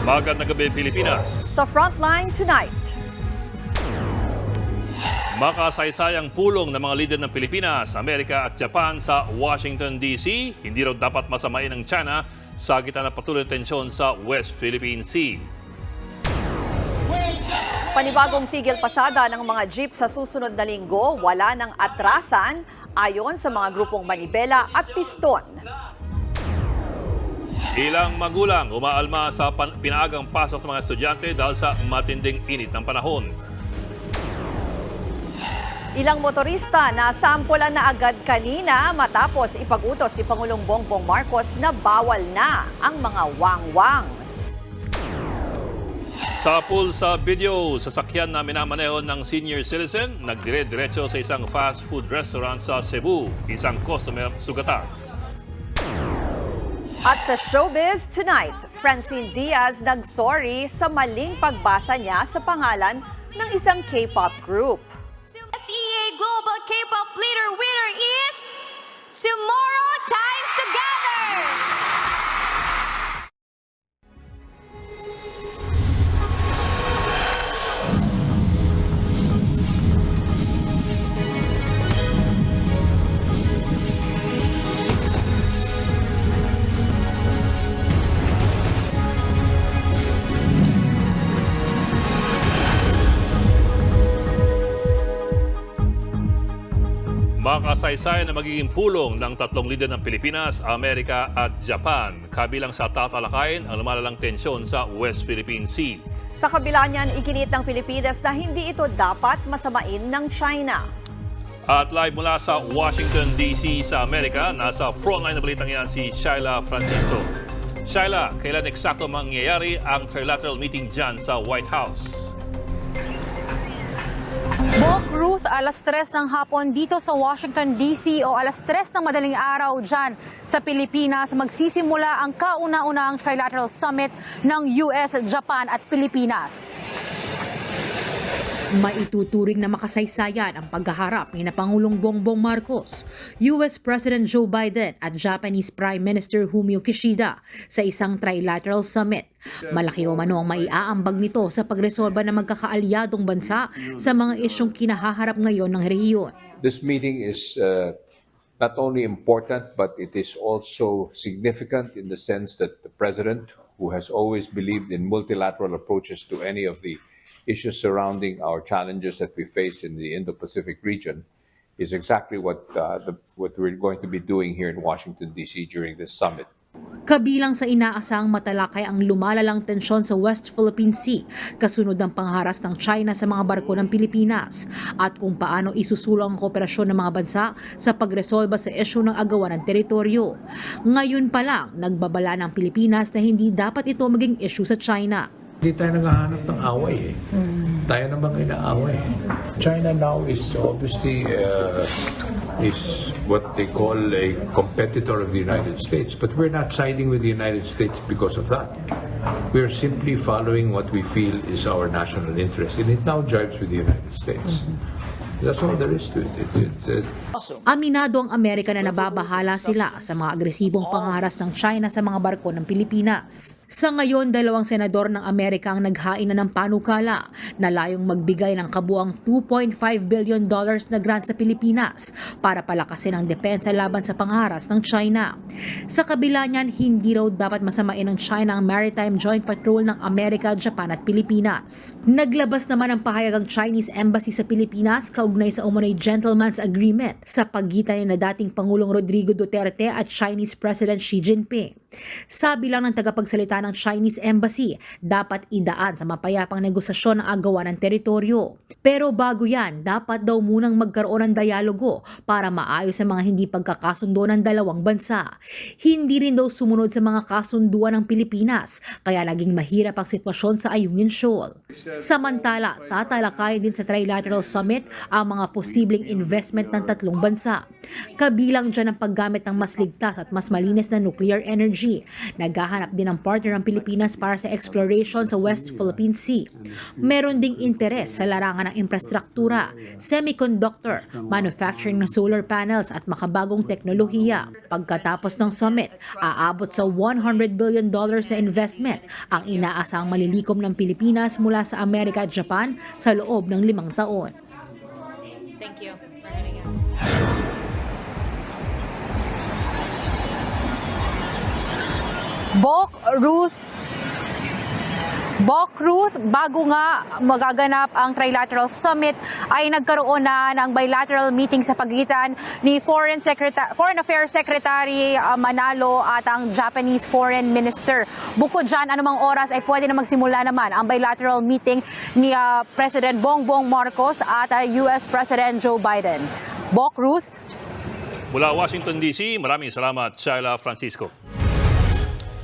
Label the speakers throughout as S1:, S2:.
S1: Magandang gabi, Pilipinas.
S2: Sa Frontline tonight.
S1: Makasaysayang pulong ng mga lider ng Pilipinas, Amerika at Japan sa Washington, D.C. Hindi raw dapat masamain ng China sa gitna ng patuloy na tensyon sa West Philippine Sea.
S2: Panibagong tigil pasada ng mga jeep sa susunod na linggo, wala ng atrasan ayon sa mga grupong Manibela at Piston.
S1: Ilang magulang umaalma sa pinaagang pasok ng mga estudyante dahil sa matinding init ng panahon.
S2: Ilang motorista na sampulan na agad kanina matapos ipag-utos si Pangulong Bongbong Marcos na bawal na ang mga wangwang.
S1: Sa pool sa video, sasakyan na minamaneho ng senior citizen, nagdire-diretso sa isang fast food restaurant sa Cebu. Isang customer sugatan.
S2: At sa showbiz tonight, Francine Diaz nag-sorry sa maling pagbasa niya sa pangalan ng isang K-pop group.
S3: SEA Global K-pop leader winner is Tomorrow Times Together!
S1: Makasaysay na magiging pulong ng tatlong lider ng Pilipinas, Amerika at Japan. Kabilang sa tatalakayin ang lumalalang tensyon sa West Philippine Sea.
S2: Sa kabila niyan, iginit ng Pilipinas na hindi ito dapat masamain ng China.
S1: At live mula sa Washington, D.C. sa Amerika, nasa frontline na balitang yan si Shaila Francisco. Shaila, kailan eksakto mangyayari ang trilateral meeting dyan sa White House?
S4: Bok Ruth, alas 3 ng hapon dito sa Washington, D.C. o alas 3 ng madaling araw dyan sa Pilipinas, magsisimula ang kauna-unahang trilateral summit ng US, Japan at Pilipinas.
S5: Maituturing na makasaysayan ang paghaharap ni Pangulong Bongbong Marcos, US President Joe Biden at Japanese Prime Minister Fumio Kishida sa isang trilateral summit. Malaki umano ang maiaambag nito sa pagresolba ng magkakaalyadong bansa sa mga isyong kinahaharap ngayon ng rehiyon.
S6: This meeting is not only important, but it is also significant in the sense that the President, who has always believed in multilateral approaches to any of the issues surrounding our challenges that we face in the Indo-Pacific region, is exactly what we're going to be doing here in Washington, D.C. during this summit.
S5: Kabilang sa inaasahang matalakay ang lumalalang tensyon sa West Philippine Sea, kasunod ng pangharas ng China sa mga barko ng Pilipinas, at kung paano isusulong ang kooperasyon ng mga bansa sa pagresolba sa isyu ng agawan ng teritoryo. Ngayon pa lang, nagbabala ng Pilipinas na hindi dapat ito maging issue sa China.
S7: Hindi tayo naghahanap ng away eh. Tayo naman inaaway. China now is obviously is what they call a competitor of the United States. But we're not siding with the United States because of that. We're simply following what we feel is our national interest. And it now jives with the United States. That's all there is to it.
S5: Aminado ang Amerika na nababahala sila sa mga agresibong pangharas ng China sa mga barko ng Pilipinas. Sa ngayon, 2 senador ng Amerika ang naghain na ng panukala na layong magbigay ng kabuang $2.5 billion na grant sa Pilipinas para palakasin ang depensa laban sa pangharas ng China. Sa kabila niyan, hindi raw dapat masamain ng China ang Maritime Joint Patrol ng Amerika, Japan at Pilipinas. Naglabas naman ang pahayag ang Chinese Embassy sa Pilipinas kaugnay sa umunoy gentleman's agreement sa pagitan ni dating Pangulong Rodrigo Duterte at Chinese President Xi Jinping. Sabi lang ng tagapagsalita ng Chinese Embassy, dapat idaan sa mapayapang negosasyon ang agawan ng teritoryo. Pero bago yan, dapat daw munang magkaroon ng dialogo para maayos ang mga hindi pagkakasundo ng dalawang bansa. Hindi rin daw sumunod sa mga kasunduan ng Pilipinas, kaya naging mahirap ang sitwasyon sa Ayungin Shoal. Samantala, tatalakayin din sa Trilateral Summit ang mga posibleng investment ng tatlong bansa. Kabilang dyan ang paggamit ng mas ligtas at mas malinis na nuclear energy. Naghahanap din ang partner ng Pilipinas para sa exploration sa West Philippine Sea. Meron ding interes sa larangan ng infrastruktura, semiconductor, manufacturing ng solar panels at makabagong teknolohiya. Pagkatapos ng summit, aabot sa $100 billion na investment ang inaasahang malilikom ng Pilipinas mula sa Amerika at Japan sa loob ng 5 taon.
S4: Thank you. Ruth, bago nga magaganap ang Trilateral Summit ay nagkaroon na ng bilateral meeting sa pagitan ni Foreign Affairs Secretary Manalo at ang Japanese Foreign Minister. Bukod dyan, anumang oras ay pwede na magsimula naman ang bilateral meeting ni President Bongbong Marcos at US President Joe Biden. Ruth?
S1: Mula Washington, D.C., maraming salamat, Shaila Francisco.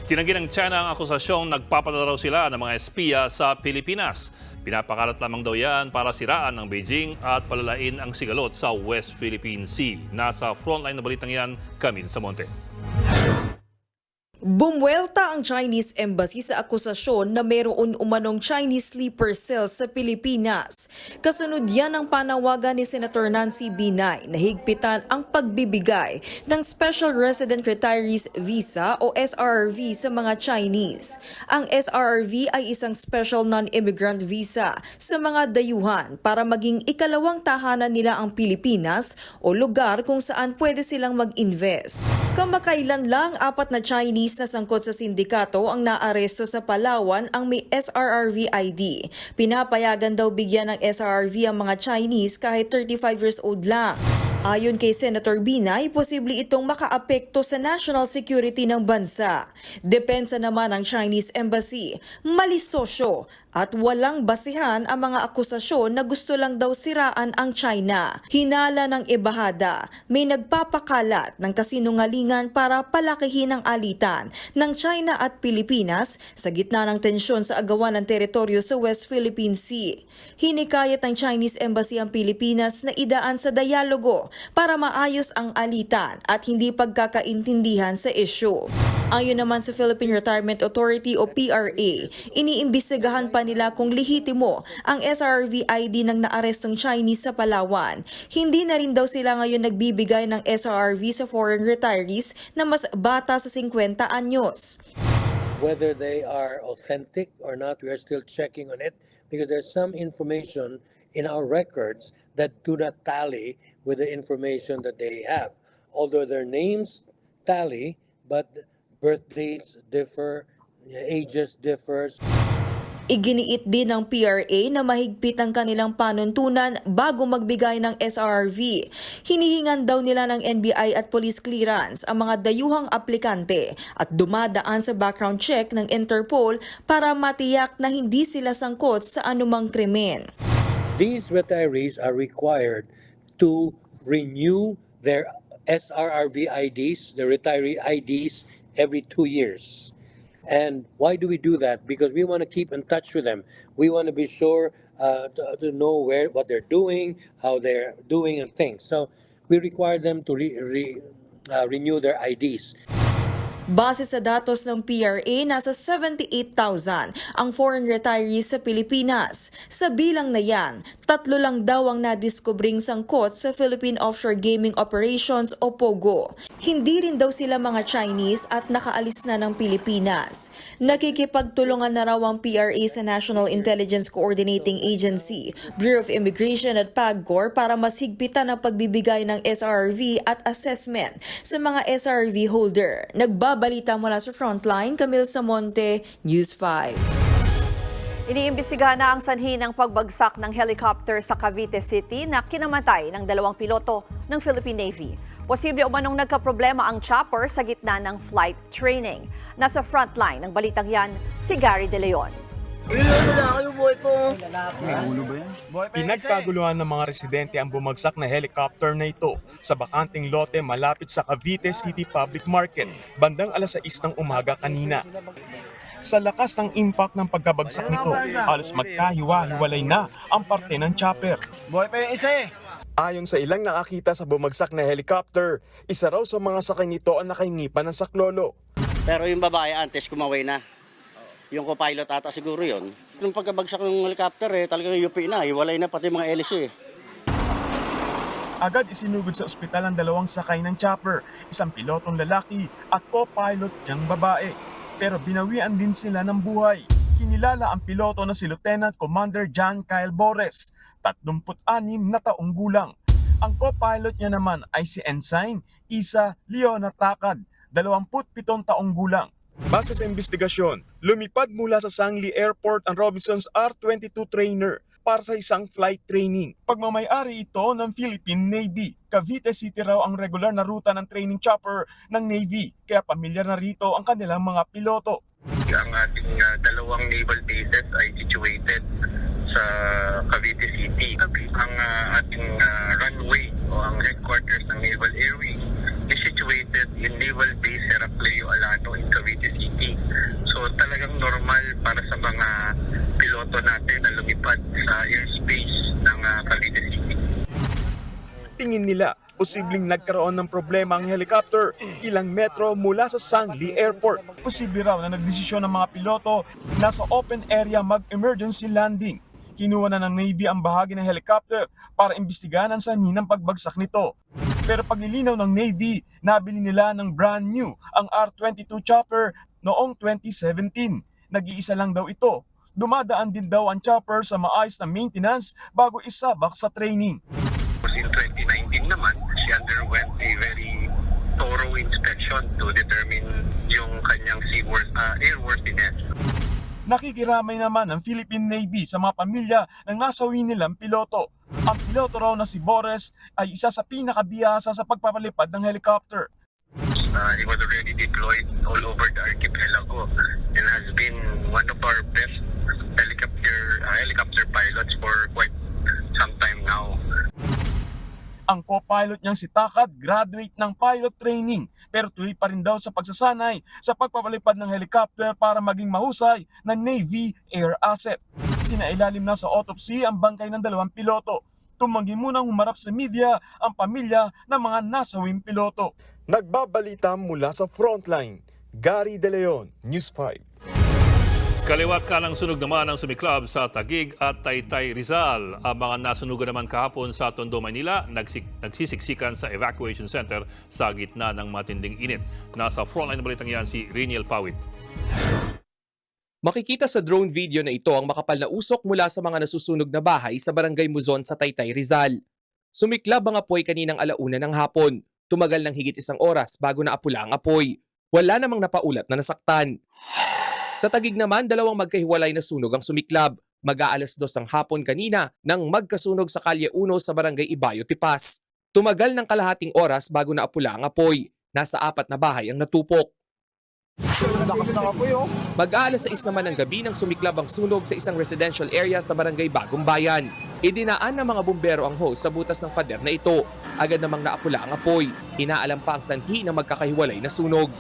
S1: Tinanggi ng China ang akusasyong nagpapadala raw sila ng mga espiya sa Pilipinas. Pinapakalat lamang daw yan para siraan ng Beijing at palalain ang sigalot sa West Philippine Sea. Nasa frontline na balitang yan, Camille Samonte.
S8: Bumuelta ang Chinese Embassy sa akusasyon na mayroon umanong Chinese sleeper cells sa Pilipinas. Kasunod yan ang panawagan ni Senator Nancy Binay na higpitan ang pagbibigay ng Special Resident Retirees Visa o SRRV sa mga Chinese. Ang SRRV ay isang Special Non-Immigrant Visa sa mga dayuhan para maging ikalawang tahanan nila ang Pilipinas o lugar kung saan pwede silang mag-invest. Kamakailan lang 4 na Chinese na sangkot sa sindikato ang naaresto sa Palawan ang may SRRV ID. Pinapayagan daw bigyan ng SRRV ang mga Chinese kahit 35 years old lang. Ayon kay Senator Binay, posible itong makaapekto sa national security ng bansa. Depensa naman ng Chinese Embassy, malisosyo at walang basihan ang mga akusasyon na gusto lang daw siraan ang China. Hinala ng Embahada, may nagpapakalat ng kasinungalingan para palakihin ang alitan ng China at Pilipinas sa gitna ng tensyon sa agawan ng teritoryo sa West Philippine Sea. Hinikayat ng Chinese Embassy ang Pilipinas na idaan sa dialogo para maayos ang alitan at hindi pagkakaintindihan sa isyu. Ayon naman sa Philippine Retirement Authority o PRA, iniimbestigahan pa nila kung lehitimo ang SRRV ID ng naarestong Chinese sa Palawan. Hindi na rin daw sila ngayon nagbibigay ng SRRV sa foreign retirees na mas bata sa 50 anyos.
S9: Whether they are authentic or not, we are still checking on it because there's some information in our records that do not tally with the information that they have. Although their names tally, but birth dates differ, ages differs.
S8: Iginiit din ng PRA na mahigpit ang kanilang panuntunan bago magbigay ng SRRV. Hinihingan daw nila ng NBI at police clearance ang mga dayuhang aplikante at dumadaan sa background check ng Interpol para matiyak na hindi sila sangkot sa anumang krimen.
S9: These retirees are required to renew their SRRV IDs, the retiree IDs, every 2 years. And why do we do that? Because we want to keep in touch with them. We want to be sure to know what they're doing, how they're doing and things. So we require them to renew their IDs.
S8: Base sa datos ng PRA, nasa 78,000 ang foreign retirees sa Pilipinas. Sa bilang na yan, 3 lang daw ang nadiskubring sangkot sa Philippine Offshore Gaming Operations o POGO. Hindi rin daw sila mga Chinese at nakaalis na ng Pilipinas. Nakikipagtulungan na raw ang PRA sa National Intelligence Coordinating Agency, Bureau of Immigration at PAGCOR para mas higpitan ang pagbibigay ng SRRV at assessment sa mga SRRV holder. Balita mula sa Frontline, Camille Samonte, News 5.
S2: Iniimbestigahan na ang sanhi ng pagbagsak ng helicopter sa Cavite City na kinamatay ng 2 piloto ng Philippine Navy. Posible umanong nagkaproblema ang chopper sa gitna ng flight training. Nasa Frontline ng balitang yan, si Gary De Leon.
S10: Pinagkaguluhan ng mga residente ang bumagsak na helicopter na ito sa bakanteng lote malapit sa Cavite City Public Market, bandang 6:00 ng umaga kanina. Sa lakas ng impact ng pagkabagsak nito, halos magkahiwa-hiwalay na ang parte ng chopper. Ayon sa ilang nakakita sa bumagsak na helicopter, isa raw sa mga sakay nito ang nakahingi pa ng saklolo.
S11: Pero yung babae antes kumaway na. Yung co-pilot ata siguro yon. Nung pagkabagsak ng helicopter talagang UP na, hiwalay na pati mga LC.
S10: Agad isinugod sa ospital ang dalawang sakay ng chopper, isang pilotong lalaki at co-pilot niyang babae. Pero binawian din sila ng buhay. Kinilala ang piloto na si Lieutenant Commander John Kyle Bores, 36 na taong gulang. Ang co-pilot niya naman ay si Ensign Isa Leona Takad, 27 taong gulang. Base sa investigasyon, lumipad mula sa Sangli Airport ang Robinson's R-22 trainer para sa isang flight training. Pagmamay-ari ito ng Philippine Navy. Cavite City raw ang regular na ruta ng training chopper ng Navy, kaya pamilyar na rito ang kanilang mga piloto.
S12: Ang ating dalawang naval bases ay situated sa Cavite City. Ang ating runway o ang headquarters ng Naval Airways is situated in Naval Base Heraclio Alano in Cavite City. So talagang normal para sa mga piloto natin na lumipad sa airspace ng Cavite City.
S10: Tingin nila, posibleng nagkaroon ng problema ang helicopter ilang metro mula sa Sangli Airport. Posible raw na nagdesisyon ng mga piloto na sa open area mag-emergency landing. Kinuha na ng Navy ang bahagi ng helicopter para imbestigahan ang sanhi ng pagbagsak nito. Pero paglilinaw ng Navy, nabili nila ng brand new ang R-22 chopper noong 2017. Nag-iisa lang daw ito. Dumadaan din daw ang chopper sa maayos na maintenance bago isabak sa training.
S12: In 2019 naman, she underwent a very thorough inspection to determine yung kanyang airworthiness.
S10: Nakikiramay naman ang Philippine Navy sa mga pamilya ng nasawi nilang piloto. Ang piloto raw na si Bores ay isa sa pinakabihasa sa pagpapalipad ng helicopter.
S12: He was already deployed all over the archipelago and has been one of our best helicopter pilots for quite some time now.
S10: Ang co-pilot niyang si Takad graduate ng pilot training pero tuloy pa rin daw sa pagsasanay sa pagpapalipad ng helicopter para maging mahusay na Navy air asset. Sinailalim na sa autopsy ang bangkay ng dalawang piloto. Tumanggi munang humarap sa media ang pamilya ng mga nasawing piloto. Nagbabalita mula sa frontline, Gary De Leon, News 5.
S1: Kaliwat kanang sunog naman ang sumiklab sa Taguig at Taytay Rizal. Ang mga nasunugan naman kahapon sa Tondo, Manila, nagsisiksikan sa evacuation center sa gitna ng matinding init. Nasa frontline na balitang yan si Reniel Pawit.
S13: Makikita sa drone video na ito ang makapal na usok mula sa mga nasusunog na bahay sa Barangay Muzon sa Taytay Rizal. Sumiklab ang apoy kaninang 1:00 ng hapon. Tumagal ng higit 1 oras bago naapula ang apoy. Wala namang napaulat na nasaktan. Sa Taguig naman, 2 magkahiwalay na sunog ang sumiklab. Mag-aalas 2 ang hapon kanina nang magkasunog sa Kalye 1 sa Barangay Ibayo, Tipas. Tumagal ng kalahating oras bago naapula ang apoy. Nasa 4 na bahay ang natupok. Mag-aalas 6 naman ng gabi nang sumiklab ang sunog sa isang residential area sa Barangay Bagong Bayan. Idinaan ng mga bumbero ang hose sa butas ng pader na ito. Agad namang naapula ang apoy. Inaalam pa ang sanhi ng magkakahiwalay na sunog.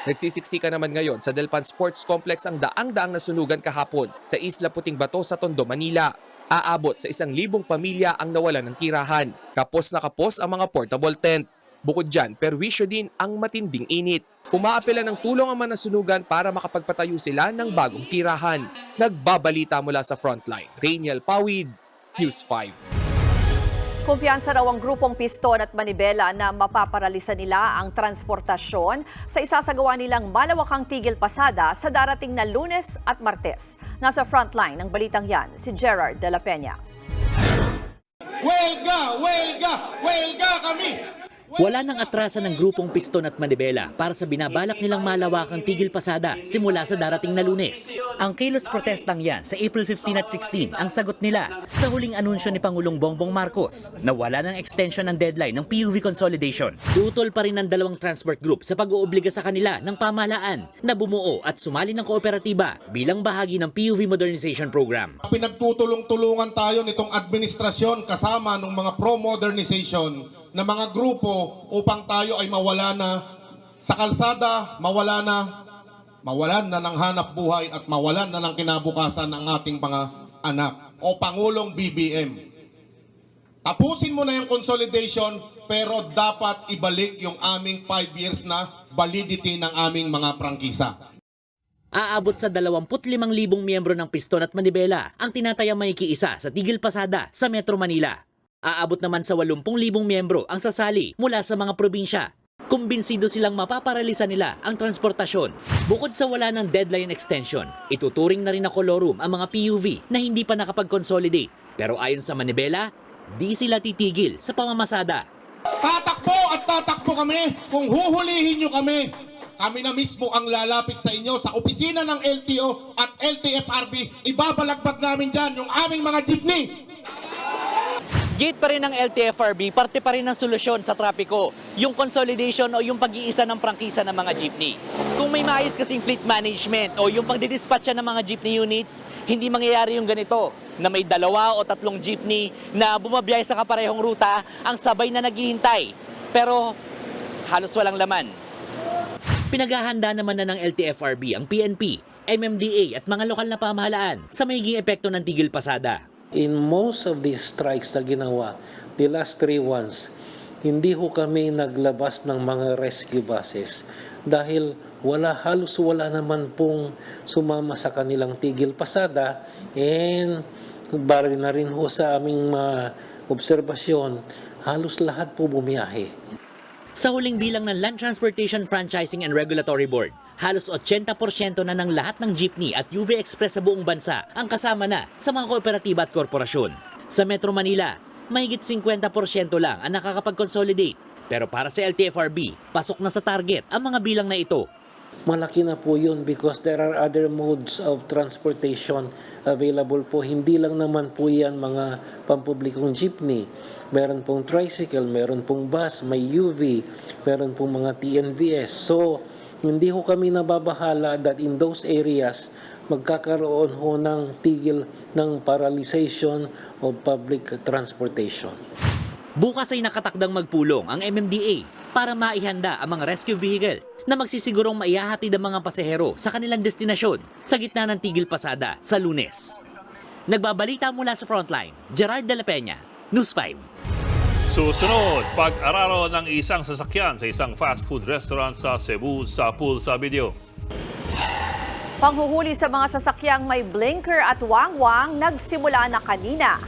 S13: Nagsisiksika naman ngayon sa Delpan Sports Complex ang daang-daang nasunugan kahapon sa Isla Puting Bato sa Tondo, Manila. Aabot sa 1,000 pamilya ang nawalan ng tirahan. Kapos na kapos ang mga portable tent. Bukod dyan, perwisyo din ang matinding init. Umaapela ng tulong ang mga nasunugan para makapagpatayo sila ng bagong tirahan. Nagbabalita mula sa frontline, Reniel Pawid, News 5.
S2: Kumpiyansa raw ang grupong Piston at Manibela na mapaparalisa nila ang transportasyon sa isasagawa nilang malawakang tigil pasada sa darating na Lunes at Martes. Nasa frontline ng balitang yan, si Gerard de la Peña.
S14: Huelga! Huelga! Huelga kami! Wala nang atrasan ng grupong Piston at Manibela para sa binabalak nilang malawakang tigil pasada simula sa darating na Lunes. Ang kilos protestang yan sa April 15 at 16 ang sagot nila sa huling anunsyo ni Pangulong Bongbong Marcos na wala ng extension ng deadline ng PUV consolidation. Tutol pa rin ng dalawang transport group sa pag-oobliga sa kanila ng pamahalaan na bumuo at sumali ng kooperatiba bilang bahagi ng PUV modernization program.
S15: Pinagtutulong-tulungan tayo nitong administrasyon kasama ng mga pro-modernization na mga grupo upang tayo ay mawala na sa kalsada, mawalan na ng hanap buhay at mawalan na ng kinabukasan ng ating mga anak. O Pangulong BBM, Tapusin mo na yung consolidation, pero dapat ibalik yung aming 5 years na validity ng aming mga prangkisa.
S14: Aabot sa 25,000 miyembro ng Piston at Manibela ang tinatayang makikiisa sa Tigil Pasada sa Metro Manila. Aabot naman sa 80,000 miyembro ang sasali mula sa mga probinsya. Kumbinsido silang mapaparalisa nila ang transportasyon. Bukod sa wala ng deadline extension, ituturing na rin na kolorum ang mga PUV na hindi pa nakapag-consolidate. Pero ayon sa Manibela, di sila titigil sa pamamasada.
S15: Tatakbo at tatakbo kami kung huhulihin nyo kami. Kami na mismo ang lalapit sa inyo sa opisina ng LTO at LTFRB. Ibabalagbag namin dyan yung aming mga jeepney.
S14: Gate pa rin ng LTFRB, parte pa rin ng solusyon sa trapiko, yung consolidation o yung pag-iisa ng prangkisa ng mga jeepney. Kung may maayos kasing fleet management o yung pagdidispatcha ng mga jeepney units, hindi mangyayari yung ganito, na may 2 o 3 jeepney na bumabiyay sa kaparehong ruta ang sabay na naghihintay. Pero halos walang laman. Pinaghahanda naman na ng LTFRB ang PNP, MMDA at mga lokal na pamahalaan sa magiging epekto ng Tigil Pasada.
S9: In most of these strikes na ginawa, the last 3 ones, hindi ho kami naglabas ng mga rescue buses dahil halos wala naman pong sumama sa kanilang Tigil Pasada, and bari na rin ho sa aming obserbasyon, halos lahat po bumiyahe.
S14: Sa huling bilang ng Land Transportation Franchising and Regulatory Board, halos 80% na ng lahat ng jeepney at UV Express sa buong bansa ang kasama na sa mga kooperatiba at korporasyon. Sa Metro Manila, mahigit 50% lang ang nakakapag-consolidate. Pero para sa LTFRB, pasok na sa target ang mga bilang na ito.
S9: Malaki na po yun because there are other modes of transportation available po. Hindi lang naman po yan mga pampublikong jeepney. Meron pong tricycle, meron pong bus, may UV, meron pong mga TNVS. So, hindi ho kami nababahala that in those areas, magkakaroon ho ng tigil ng paralyzation of public transportation.
S14: Bukas ay nakatakdang magpulong ang MMDA para maihanda ang mga rescue vehicle na magsisigurong maihahatid ang mga pasahero sa kanilang destinasyon sa gitna ng Tigil Pasada sa Lunes. Nagbabalita mula sa Frontline, Gerard de la Peña, News 5.
S1: Susunod, pag-araro ng isang sasakyan sa isang fast food restaurant sa Cebu sa pool sa video.
S2: Panghuhuli sa mga sasakyang may blinker at wangwang nagsimula na kanina.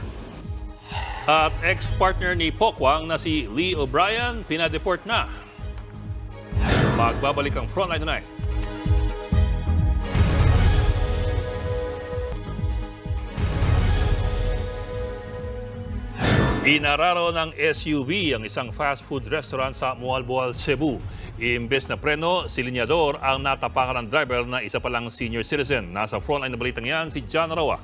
S1: At ex-partner ni Pokwang na si Lee O'Brien, pinadeport na. Magbabalik ang Frontline tonight. Inararo ng SUV ang isang fast food restaurant sa Mualboal, Cebu. Imbes na preno, si linyador ang natapakan ng driver na isa palang senior citizen. Nasa Frontline na balitang yan si John Arawa.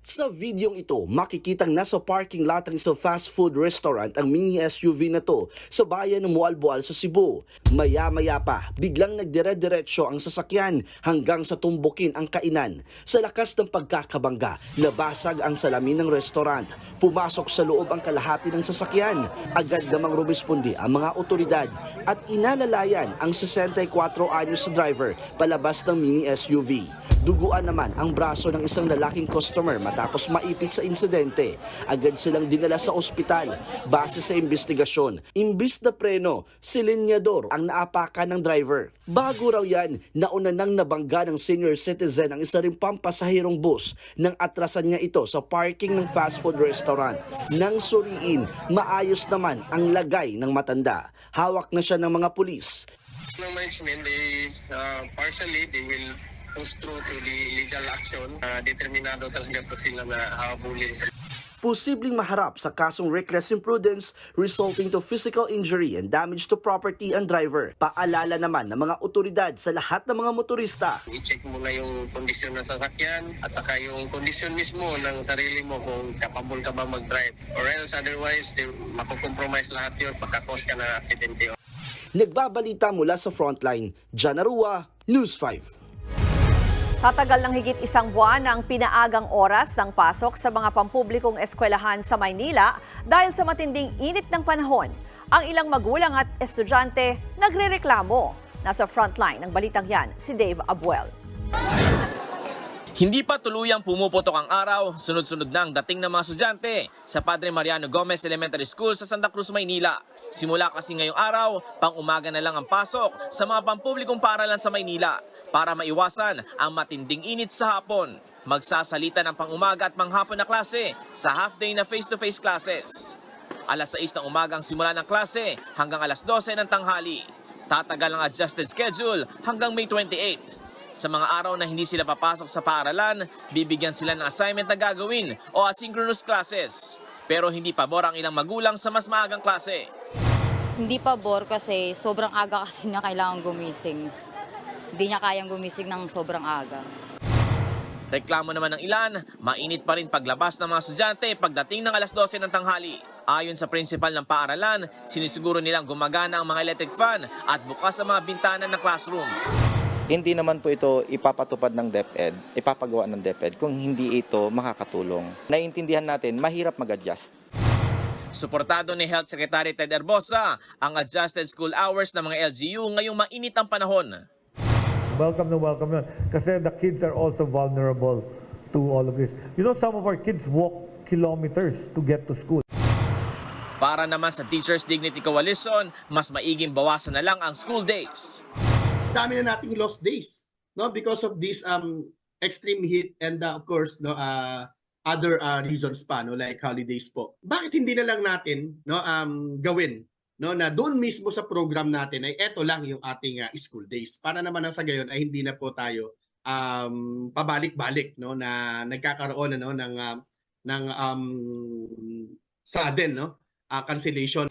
S16: Sa videong ito, makikitang nasa parking lot ng isang fast food restaurant ang mini SUV na to sa bayan ng Mualboal sa Cebu. Maya-maya pa, biglang nagdire-diretso ang sasakyan hanggang sa tumbukin ang kainan. Sa lakas ng pagkakabangga, nabasag ang salamin ng restaurant. Pumasok sa loob ang kalahati ng sasakyan. Agad namang rumispondi ang mga otoridad at inalalayan ang 64 anyos na driver palabas ng mini SUV. Duguan naman ang braso ng isang lalaking customer matapos maipit sa insidente. Agad silang dinala sa ospital. Base sa investigasyon, imbis na preno, si linyador ang naapakan ng driver. Bago raw yan, nauna nang nabangga ng senior citizen ang isa ring pampasahirong bus nang atrasan niya ito sa parking ng fast food restaurant. Nang suriin, maayos naman ang lagay ng matanda. Hawak na siya ng mga pulis.
S12: Partially, they will push through to the legal action. Determinado talaga po sila na habulin.
S16: Posibleng maharap sa kasong reckless imprudence resulting to physical injury and damage to property and driver. Paalala naman ng mga otoridad sa lahat ng mga motorista.
S12: I-check muna yung kondisyon ng sasakyan at saka yung kondisyon mismo ng sarili mo kung capable ka ba mag-drive. Or else otherwise, makukompromise lahat yun. Magkakos ka na aksidente.
S16: Nagbabalita mula sa Frontline, John Arua, News 5.
S2: Tatagal ng higit 1 buwan ang pinaagang oras ng pasok sa mga pampublikong eskwelahan sa Maynila dahil sa matinding init ng panahon. Ang ilang magulang at estudyante nagrereklamo. Nasa Frontline ng balitang yan, si Dave Abuel.
S17: Hindi pa tuluyang pumuputok ang araw, sunod-sunod na ang dating ng mga estudyante sa Padre Mariano Gomez Elementary School sa Santa Cruz, Maynila. Simula kasi ngayong araw, pang-umaga na lang ang pasok sa mga pampublikong paaralan sa Maynila para maiwasan ang matinding init sa hapon. Magsasalita ng pang-umaga at panghapon na klase sa half-day na face-to-face classes. Alas 6 ng umaga ang simula ng klase hanggang alas 12 ng tanghali. Tatagal ang adjusted schedule hanggang May 28. Sa mga araw na hindi sila papasok sa paaralan, bibigyan sila ng assignment na gagawin o asynchronous classes. Pero hindi pabor ang ilang magulang sa mas maagang klase.
S18: Hindi pabor kasi sobrang aga kasi na kailangan gumising. Hindi niya kayang gumising ng sobrang aga.
S17: Reklamo naman ng ilan, mainit pa rin paglabas ng mga estudyante pagdating ng alas 12 ng tanghali. Ayon sa principal ng paaralan, sinisiguro nilang gumagana ang mga electric fan at bukas ang mga bintana ng classroom.
S19: Hindi naman po ito ipapatupad ng DepEd, ipapagawa ng DepEd kung hindi ito makakatulong. Naiintindihan natin, mahirap mag-adjust.
S17: Suportado ni Health Secretary Ted Herbosa ang adjusted school hours ng mga LGU ngayong mainit ang panahon.
S20: Welcome yun. Kasi the kids are also vulnerable to all of this. You know, some of our kids walk kilometers to get to school.
S17: Para naman sa Teachers Dignity Coalition, mas maiging bawasan na lang ang school days.
S21: Dami na nating lost days, no, because of this extreme heat and of course no other reasons pa, no, like holidays po. Bakit hindi na lang natin no gawin no na doon mismo sa program natin ay eto lang yung ating school days para naman sa gayon ay hindi na po tayo pabalik-balik no na nagkakaroon no ng sudden no cancellation.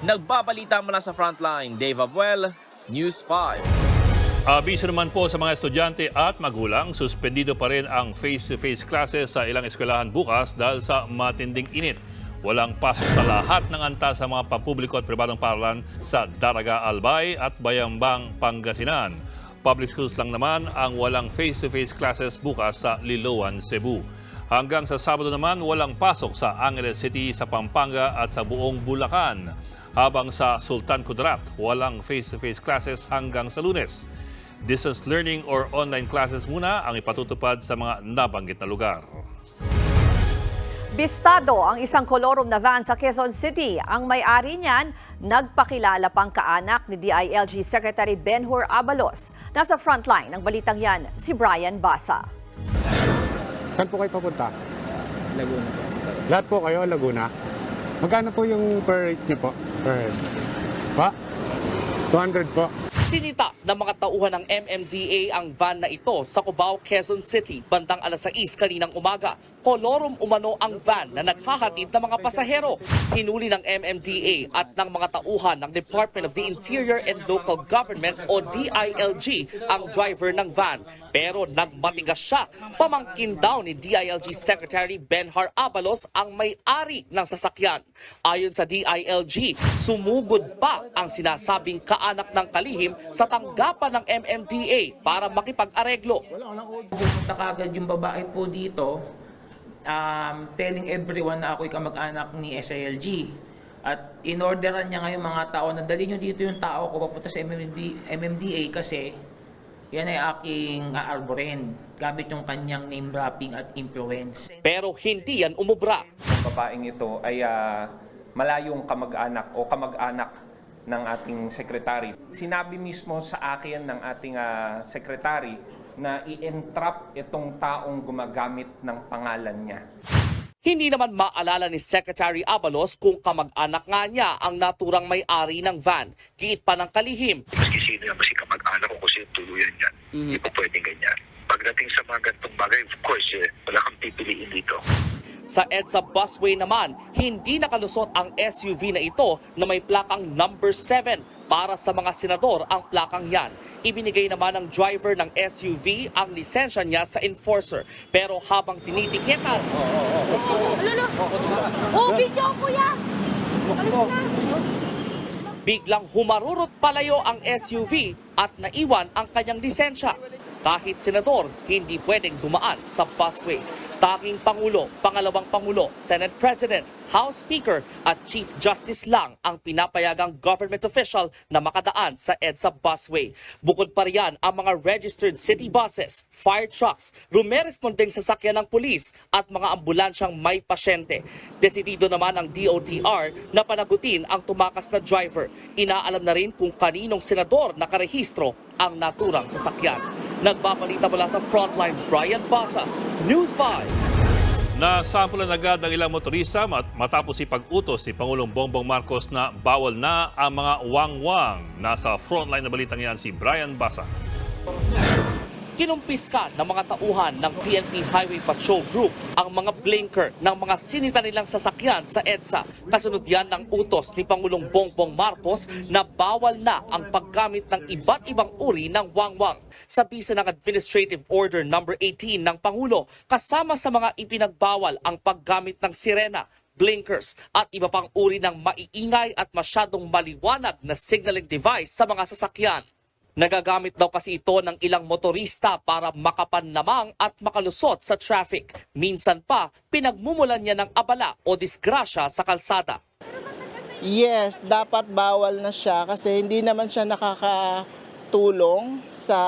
S17: Nagbabalita mula sa Frontline, Dave Abuel, News 5.
S1: Abiso naman po sa mga estudyante at magulang, suspendido pa rin ang face-to-face classes sa ilang eskwelahan bukas dahil sa matinding init. Walang pasok sa lahat ng antas sa mga pampubliko at pribadong paaralan sa Daraga, Albay at Bayambang, Pangasinan. Public schools lang naman ang walang face-to-face classes bukas sa Liloan, Cebu. Hanggang sa Sabado naman, walang pasok sa Angeles City, sa Pampanga at sa buong Bulacan. Habang sa Sultan Kudarat, walang face-to-face classes hanggang sa Lunes. Distance learning or online classes muna ang ipatutupad sa mga nabanggit na lugar.
S2: Bistado ang isang kolorum na van sa Quezon City. Ang may-ari niyan, nagpakilala pang kaanak ni DILG Secretary Benhur Abalos. Nasa frontline ng balitang yan, si Brian Basa.
S22: Saan po kayo papunta? Laguna. Lahat po kayo, Laguna? Magkano po yung per rate niyo po? Per head? Pa? 200 po.
S13: Sinita ng mga tauhan ng MMDA ang van na ito sa Cubao, Quezon City, bandang alas 6 kaninang umaga. Kolorum umano ang van na naghahatid ng mga pasahero. Hinuli ng MMDA at ng mga tauhan ng Department of the Interior and Local Government o DILG ang driver ng van. Pero nagmatigas siya. Pamangkin daw ni DILG Secretary Benhur Abalos ang may-ari ng sasakyan. Ayon sa DILG, sumugod pa ang sinasabing kaanak ng kalihim sa tanggapan ng MMDA para makipag-areglo.
S23: Pumunta kagad yung babae po dito, telling everyone na ako'y kamag-anak ni SILG. At in-orderan niya ngayon mga tao na dali nyo dito yung tao ko papunta sa MMDA kasi yan ay aking aarborin gamit yung kanyang name dropping at influence.
S13: Pero hindi yan umubra.
S24: Ang babaeng ito ay malayong kamag-anak o kamag-anak ng ating sekretary. Sinabi mismo sa akin ng ating sekretary na i-entrap itong taong gumagamit ng pangalan niya.
S13: Hindi naman maalala ni Secretary Abalos kung kamag-anak nga niya ang naturang may-ari ng van. Giit pa ng kalihim.
S12: Maski sino yan, maski kamag-anak ko kasi tuluyan yan. Hindi po pwedeng ganyan. Pagdating sa mga ganitong bagay, of course, wala kang pipiliin dito.
S13: Sa EDSA busway naman, hindi nakalusot ang SUV na ito na may plakang number 7 para sa mga senador ang plakang yan. Ibinigay naman ng driver ng SUV ang lisensya niya sa enforcer. Pero habang tinitiketan...
S3: Video ko yan!
S13: Biglang humarurot palayo ang SUV at naiwan ang kanyang lisensya. kahit senador hindi pwedeng dumaan sa busway. Tanging Pangulo, Pangalawang Pangulo, Senate President, House Speaker at Chief Justice lang ang pinapayagang government official na makadaan sa EDSA busway. Bukod pa riyan ang mga registered city buses, fire trucks, rumerespondeng sasakyan ng pulis at mga ambulansyang may pasyente. Desidido naman ang DOTR na panagutin ang tumakas na driver. Inaalam na rin kung kaninong senador nakarehistro ang naturang sasakyan. Nagbabalita mula sa Frontline, Brian Basa, News 5.
S1: Nasampulan agad ng ilang motorista matapos ipag-utos ni Pangulong Bongbong Marcos na bawal na ang mga wangwang. Nasa Frontline na balitang yan si Brian Basa.
S13: Kinumpiska ng mga tauhan ng PNP Highway Patrol Group ang mga blinker ng mga sinita nilang sasakyan sa EDSA. Kasunod yan ng utos ni Pangulong Bongbong Marcos na bawal na ang paggamit ng iba't ibang uri ng wangwang. Sa bisa ng Administrative Order No. 18 ng Pangulo, kasama sa mga ipinagbawal ang paggamit ng sirena, blinkers at iba pang uri ng maiingay at masyadong maliwanag na signaling device sa mga sasakyan. Nagagamit daw kasi ito ng ilang motorista para makapanlamang at makalusot sa traffic. Minsan pa, pinagmumulan niya ng abala o disgrasya sa kalsada.
S4: Yes, dapat bawal na siya kasi hindi naman siya nakakatulong sa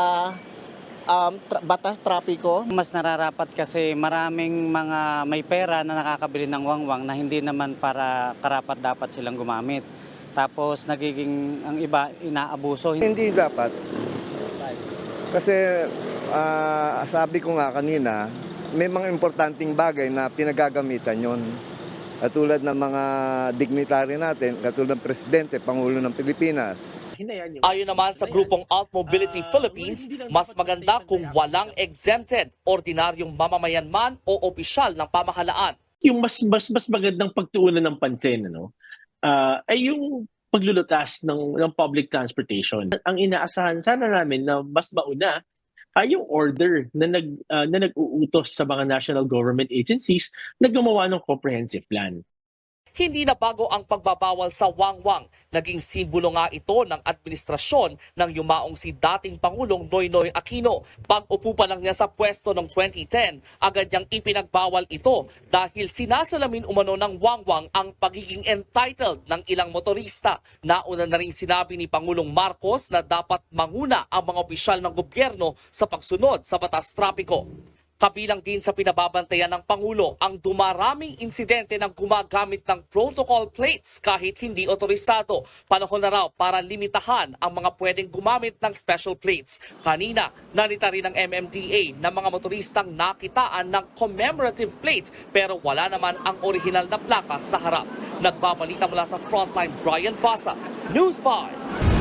S4: batas trapiko.
S5: Mas nararapat kasi maraming mga may pera na nakakabili ng wangwang na hindi naman para karapat-dapat silang gumamit. Tapos nagiging ang iba inaabuso.
S6: Hindi dapat. Kasi sabi ko nga kanina, may mga importanteng bagay na pinagagamitan yon. Katulad ng mga dignitary natin, katulad ng Presidente, Pangulo ng Pilipinas.
S13: Ayon naman sa grupong Alt Mobility Philippines, mas maganda kung walang exempted, ordinaryong mamamayan man o opisyal ng pamahalaan.
S7: Yung mas magandang pagtuunan ng pansin, ay yung paglulutas ng public transportation. Ang inaasahan sana namin na mas mauna ay yung order na nag-uutos sa mga national government agencies na gumawa ng comprehensive plan.
S13: Hindi na bago ang pagbabawal sa wangwang. Naging simbolo nga ito ng administrasyon ng yumaong si dating Pangulong Noynoy Aquino. Pag-upo pa lang niya sa pwesto noong 2010, agad niyang ipinagbawal ito dahil sinasalamin umano ng wangwang ang pagiging entitled ng ilang motorista. Nauna na rin sinabi ni Pangulong Marcos na dapat manguna ang mga opisyal ng gobyerno sa pagsunod sa batas trapiko. Kabilang din sa pinababantayan ng Pangulo ang dumaraming insidente ng gumagamit ng protocol plates kahit hindi otorisado. Panahon na raw para limitahan ang mga pwedeng gumamit ng special plates. Kanina, nanita rin ng MMDA na mga motoristang nakitaan ng commemorative plate pero wala naman ang orihinal na plaka sa harap. Nagbabalita mula sa Frontline, Brian Basa, News 5.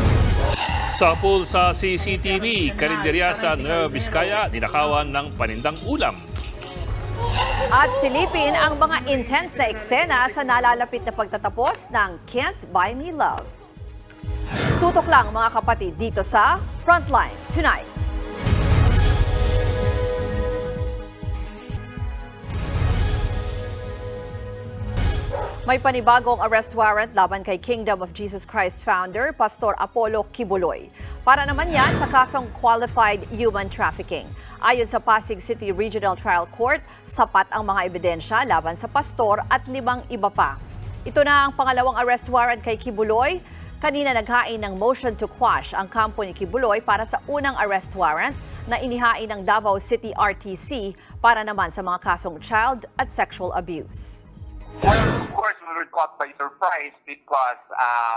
S1: Sa pool sa CCTV, karinderya sa Nueva Vizcaya, ninakawan ng panindang ulam.
S2: At silipin ang mga intense na eksena sa nalalapit na pagtatapos ng Can't Buy Me Love. Tutok lang mga kapatid dito sa Frontline Tonight. May panibagong arrest warrant laban kay Kingdom of Jesus Christ founder, Pastor Apollo Kibuloy. Para naman yan sa kasong qualified human trafficking. Ayon sa Pasig City Regional Trial Court, sapat ang mga ebidensya laban sa pastor at 5 iba pa. Ito na ang pangalawang arrest warrant kay Kibuloy. Kanina naghain ng motion to quash ang kampo ni Kibuloy para sa unang arrest warrant na inihain ng Davao City RTC para naman sa mga kasong child at sexual abuse.
S25: Well, of course, we were caught by surprise because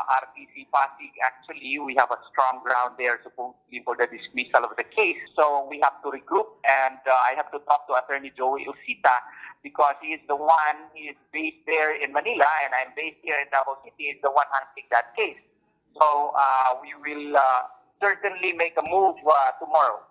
S25: RTC Pasig, actually, we have a strong ground there supposedly for the dismissal of the case. So we have to regroup and I have to talk to Attorney Joey Usita because he is the one, he is based there in Manila and I'm based here in Davao City, is the one handling that case. So we will certainly make a move tomorrow.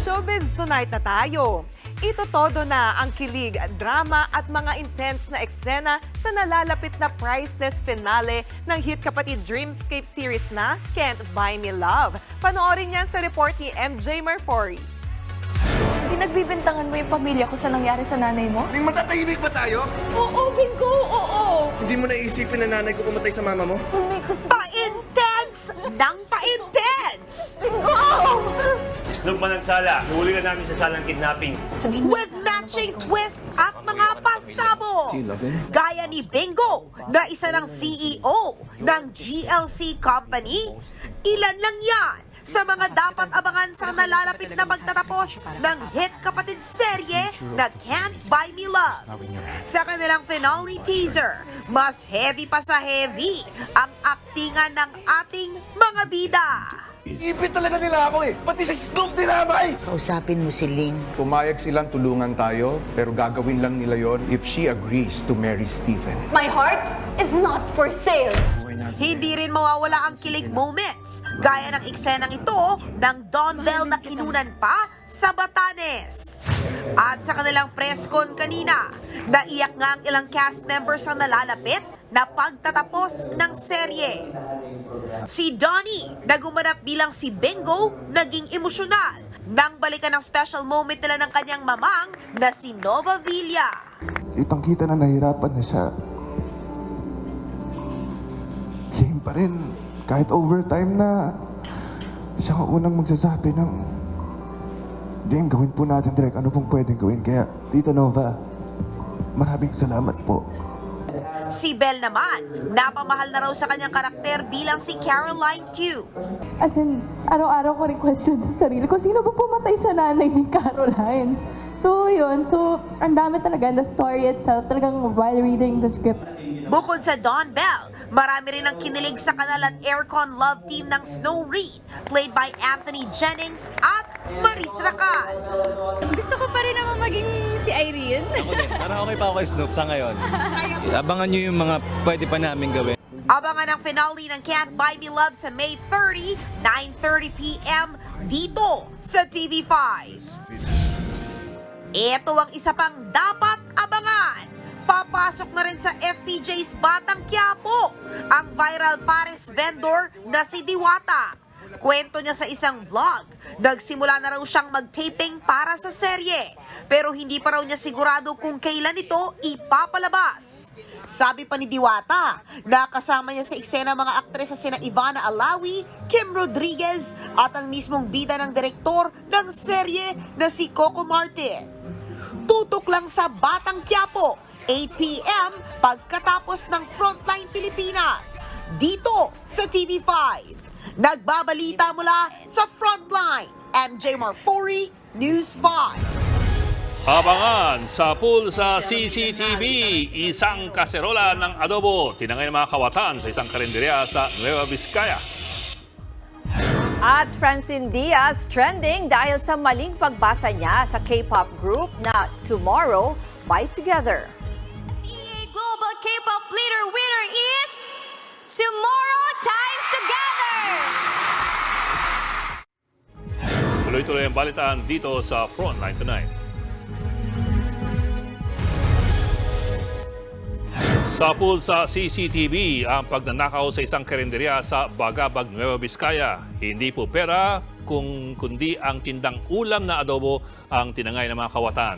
S26: Showbiz Tonight na tayo. Ito todo na ang kilig, drama at mga intense na eksena sa nalalapit na priceless finale ng hit kapatid Dreamscape series na Can't Buy Me Love. Panoorin yan sa report ni MJ Marfori.
S8: Pinagbibintangan mo yung pamilya ko sa nangyari sa nanay mo?
S9: Matatahimik ba tayo?
S8: Oo, Bingo, oo.
S9: Hindi mo naisipin na nanay ko pumatay sa mama mo?
S10: Pa-intense ng pa-intense!
S8: Bingo!
S11: Si Snoop managsala. Nahuli na namin sa salang kidnapping.
S10: With matching twist at mga pasabog. Gaya ni Bingo na isa ng CEO ng GLC Company. Ilan lang yan sa mga dapat abangan sa nalalapit na pagtatapos ng hit kapatid serye na Can't Buy Me Love. Sa kanilang finale teaser, mas heavy pa sa heavy ang aktingan ng ating mga bida.
S9: Ipit talaga nila ako pati si Snoop dinamay!
S10: Kausapin mo si Ling.
S14: Pumayag silang tulungan tayo, pero gagawin lang nila yon if she agrees to marry Stephen.
S8: My heart is not for sale.
S10: Hindi rin mawawala ang kilig moments, gaya ng eksenang ito ng Don Bell na kinunan pa sa Batanes. At sa kanilang press con kanina, naiyak nga ang ilang cast members ang nalalapit na pagtatapos ng serye. Si Donnie, na gumanap bilang si Bingo, naging emosyonal nang balikan ang special moment nila ng kanyang mamang na si Nova Villa.
S15: Kitang-kita na nahirapan na siya. Game pa rin. Kahit overtime na, siya ang unang magsasabi ng, game, gawin po natin direct. Ano pong pwedeng gawin? Kaya, Tita Nova, maraming salamat po.
S10: Si Belle naman, napamahal na raw sa kanyang karakter bilang si Caroline Q.
S8: As in, araw-araw ko rin question sa sarili ko, sino ba pumatay sa nanay ni Caroline? So yun, ang dami talaga, the story itself, talagang while reading the script.
S10: Bukod sa Don Bell, marami rin ang kinilig sa kanal at aircon love team ng Snow Reed, played by Anthony Jennings at Maris Racal.
S3: Gusto ko pa rin naman maging si Irene.
S27: Parang okay pa ako kay Snoop sa ngayon. Abangan nyo yung mga pwede pa namin gawin.
S10: Abangan ang finale ng Can't Buy Me Love sa May 30, 9:30 p.m. dito sa TV5. Ito ang isa pang dapat abangan. Papasok na rin sa FPJ's Batang Quiapo ang viral Paris vendor na si Diwata. Kwento niya sa isang vlog, nagsimula na raw siyang mag-taping para sa serye, pero hindi pa raw niya sigurado kung kailan ito ipapalabas. Sabi pa ni Diwata, nakasama niya sa eksena mga aktres sa sina Ivana Alawi, Kim Rodriguez at ang mismong bida ng direktor ng serye na si Coco Martin. Tutok lang sa Batang Quiapo, 8 p.m. pagkatapos ng Frontline Pilipinas, dito sa TV5. Nagbabalita mula sa Frontline, MJ Marfori, News 5.
S1: Abangan sa pool sa CCTV, isang kaserola ng adobo tinangay ng mga kawatan sa isang karinderya sa Nueva Vizcaya.
S2: At Francine Diaz trending dahil sa maling pagbasa niya sa K-pop group na Tomorrow by Together.
S3: SEA Global K-pop leader winner is Tomorrow Times Together!
S1: Tuloy-tuloy ang balitaan dito sa Frontline Tonight. Sa pool sa CCTV, ang pagnanakaw sa isang karinderya sa Bagabag, Nueva Vizcaya. Hindi po pera, kundi ang tindang ulam na adobo ang tinangay ng mga kawatan.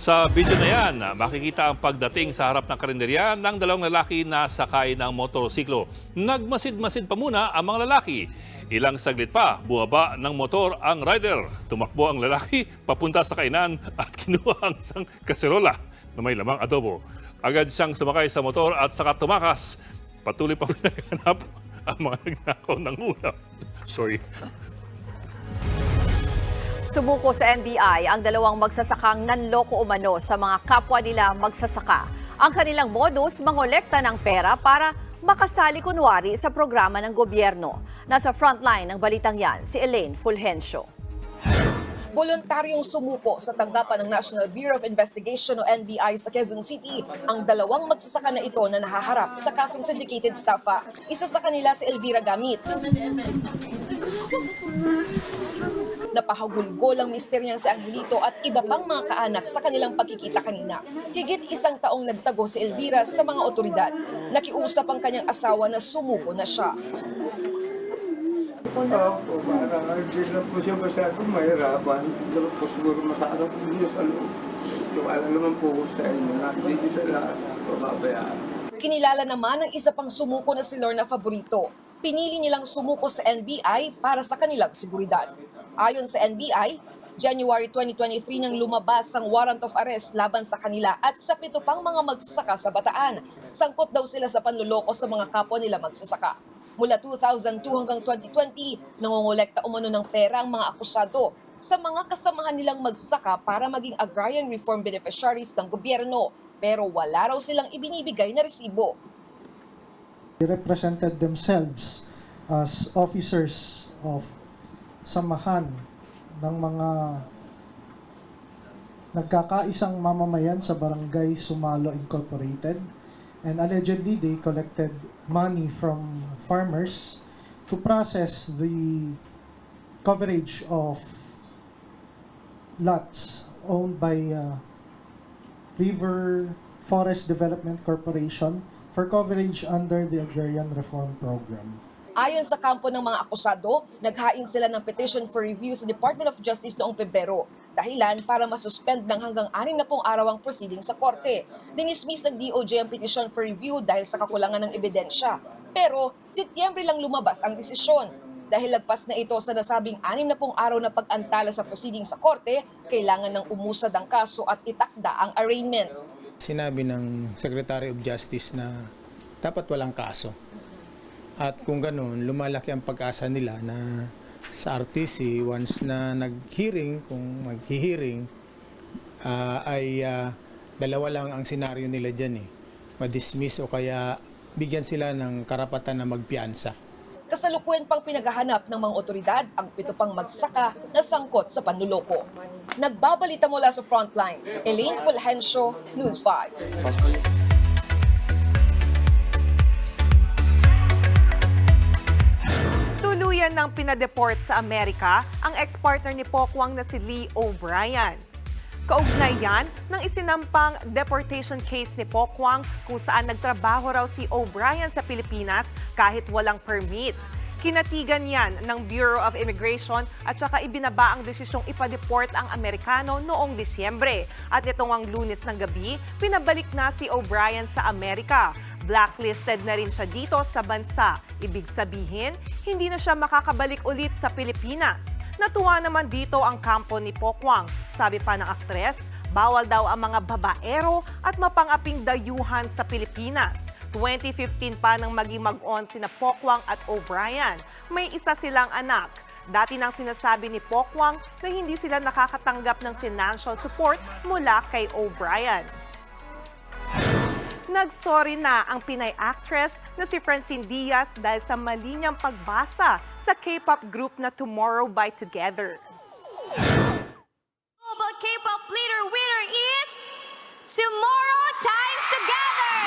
S1: Sa video na yan, makikita ang pagdating sa harap ng karinderya ng dalawang lalaki na sakay ng motorsiklo. Nagmasid-masid pa muna ang mga lalaki. Ilang saglit pa, buwaba ng motor ang rider. Tumakbo ang lalaki papunta sa kainan at kinuha ang isang kaserola na may lamang adobo. Agad siyang sumakay sa motor at saka tumakas. Patuloy pa pinaganap ang mga nagnakaw ng ulam. Sorry.
S2: Sumuko sa NBI ang dalawang magsasakang nanloko umano sa mga kapwa nila magsasaka. Ang kanilang modus, mangolekta ng pera para makasali kunwari sa programa ng gobyerno. Nasa frontline ng balitang yan, si Elaine Fulgencio.
S28: Voluntaryong sumuko sa tanggapan ng National Bureau of Investigation o NBI sa Quezon City ang dalawang magsasaka na ito na nahaharap sa kasong syndicated estafa. Isa sa kanila si Elvira Gamit. Napahagulgol ang misteryang si Angelito at iba pang mga kaanak sa kanilang pagkikita kanina. Higit isang taong nagtago si Elvira sa mga otoridad. Nakiusap ang kanyang asawa na sumuko na siya.
S8: po na.
S15: Opo, parang hindi lang po siya masyadong mahirapan. Pero po siguro masarap po niya sa loob. Yung alam naman po ko sa inyo na hindi siya lahat pababayaan.
S28: Kinilala naman ang isa pang sumuko na si Lorna Favorito. Pinili nilang sumuko sa NBI para sa kanilang seguridad. Ayon sa NBI, January 2023 nang lumabas ang warrant of arrest laban sa kanila at sa 7 pang mga magsasaka sa Bataan. Sangkot daw sila sa panluloko sa mga kapwa nila magsasaka. Mula 2002 hanggang 2020, nangongolekta umano ng pera ang mga akusado sa mga kasamahan nilang magsasaka para maging agrarian reform beneficiaries ng gobyerno, pero wala raw silang ibinibigay na resibo.
S16: They represented themselves as officers of samahan ng mga nagkakaisang mamamayan sa Barangay Sumalo Incorporated, and allegedly they collected money from farmers to process the coverage of lots owned by River Forest Development Corporation for coverage under the Agrarian Reform Program.
S28: Ayon sa kampo ng mga akusado, naghain sila ng petition for review sa Department of Justice noong Pebrero, dahilan para masuspend ng hanggang 60 araw ang proceeding sa korte. Dinismiss ng DOJ ang petition for review dahil sa kakulangan ng ebidensya. Pero, Setyembre lang lumabas ang desisyon. Dahil lagpas na ito sa nasabing 60 araw na pag-antala sa proceeding sa korte, kailangan ng umusad ang kaso at itakda ang arraignment.
S17: Sinabi ng Secretary of Justice na dapat walang kaso. At kung ganoon, lumalaki ang pag-asa nila na sa RTC, once na nag-hearing, kung mag-hearing, ay dalawa lang ang senaryo nila dyan eh. Ma-dismiss o kaya bigyan sila ng karapatan na magpiansa.
S28: Kasalukuyan pang pinaghahanap ng mga otoridad ang 7 pang magsaka na sangkot sa panluloko. Nagbabalita mula sa Frontline, Elaine Fulgencio, News 5.
S26: Tuluyan ng pinadeport sa Amerika ang ex-partner ni Pokwang na si Lee O'Brien. Kaugnay yan ng isinampang deportation case ni Pokwang kung saan nagtrabaho raw si O'Brien sa Pilipinas kahit walang permit. Kinatigan yan ng Bureau of Immigration at saka ibinaba ang desisyong ipa-deport ang Amerikano noong Disyembre. At itong ang Lunes ng gabi, pinabalik na si O'Brien sa Amerika. Blacklisted na rin siya dito sa bansa. Ibig sabihin, hindi na siya makakabalik ulit sa Pilipinas. Natuwa naman dito ang kampo ni Pokwang. Sabi pa ng aktres, bawal daw ang mga babaero at mapang-aping dayuhan sa Pilipinas. 2015 pa nang maging mag-on sina Pokwang at O'Brien. May isa silang anak. Dati nang sinasabi ni Pokwang na hindi sila nakakatanggap ng financial support mula kay O'Brien. Nagsorry na ang Pinay actress na si Francine Diaz dahil sa mali niyang pagbasa sa K-pop group na Tomorrow by Together.
S3: Global K-pop leader winner is Tomorrow Times Together!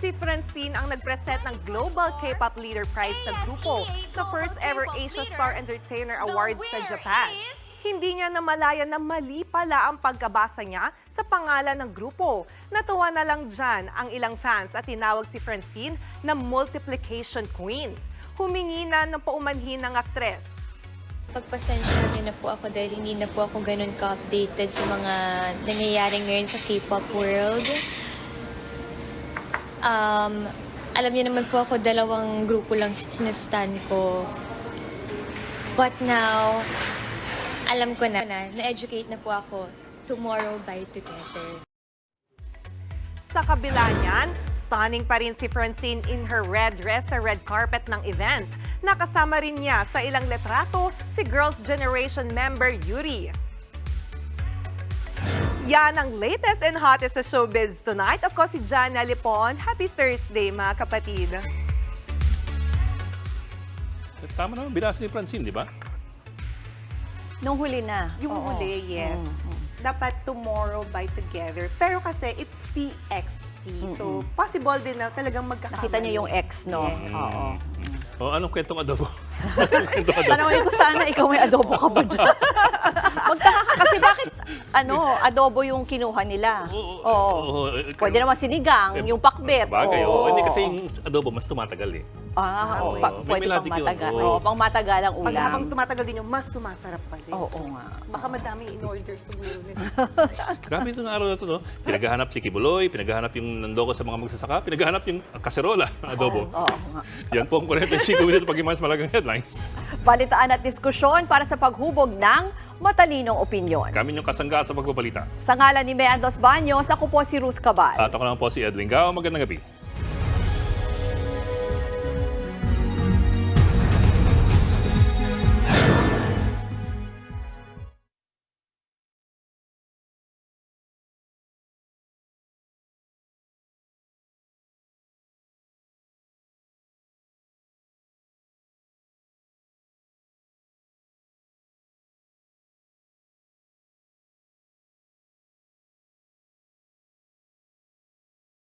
S26: Si Francine ang nag-present ng Global K-pop Leader Prize sa grupo sa first ever Asia Star Entertainer Awards sa Japan. Hindi niya namalayan na mali pala ang pagkabasa niya sa pangalan ng grupo. Natuwa na lang dyan ang ilang fans at tinawag si Francine na multiplication queen. Humingi na ng paumanhin ng aktres.
S18: Pagpasensya niyo na po ako dahil hindi na po ako ganun ka-updated sa mga nangyayari ngayon sa K-pop world. Alam niyo naman po ako, 2 grupo lang sinastan ko. But now, alam ko na-educate na po ako. Tomorrow by Together.
S26: Sa kabila niyan, stunning pa rin si Francine in her red dress sa red carpet ng event. Nakasama rin niya sa ilang letrato si Girls' Generation member Yuri. Yan ang latest and hottest sa showbiz tonight. Of course, si Jana Lipon. Happy Thursday, mga kapatid.
S1: Tama naman, binasa ni Francine, di ba?
S2: Nung huli na.
S26: Yung huli, yes. Dapat Tomorrow by Together. Pero kasi, it's TXT. So, possible din na talagang magkakamali.
S2: Nakita niyo yung X, no?
S26: Yes.
S2: Oo.
S1: O, anong kwentong adobo? Anong kwentong adobo?
S2: Tanawin ko sana, ikaw may adobo ka ba dyan? Magtaka ka kasi bakit adobo yung kinuha nila? Oo. Pwede naman sinigang, yung pakbet.
S1: Bagay,
S2: Oo.
S1: Hindi kasi yung adobo mas tumatagal eh.
S2: Oo,
S1: may
S2: pwede pang
S1: logic yun.
S2: matagal.
S1: Oo.
S2: Oo, pang matagalang
S26: Pag habang
S2: ulam.
S26: tumatagal din yung mas sumasarap pa din.
S2: Oo nga.
S26: Baka madaming in-order siguro nila.
S1: Grabe itong araw na ito, no? Pinaghahanap si Kibuloy, pinaghahanap yung nandoko sa mga magsasaka, pinaghahanap yung kaserola ng adobo.
S2: Oo nga.
S1: Yan po ang 45 minuto pag mas malagang headlines.
S2: Balitaan at diskusyon para sa paghubog ng matalinong opinyon.
S1: Kami yung kasangga sa pagbabalita.
S2: Sa ngalan ni Mean Dos Baños, ako po si Ruth Cabal.
S1: At ako naman po si Edwin Gao. Magandang gabi.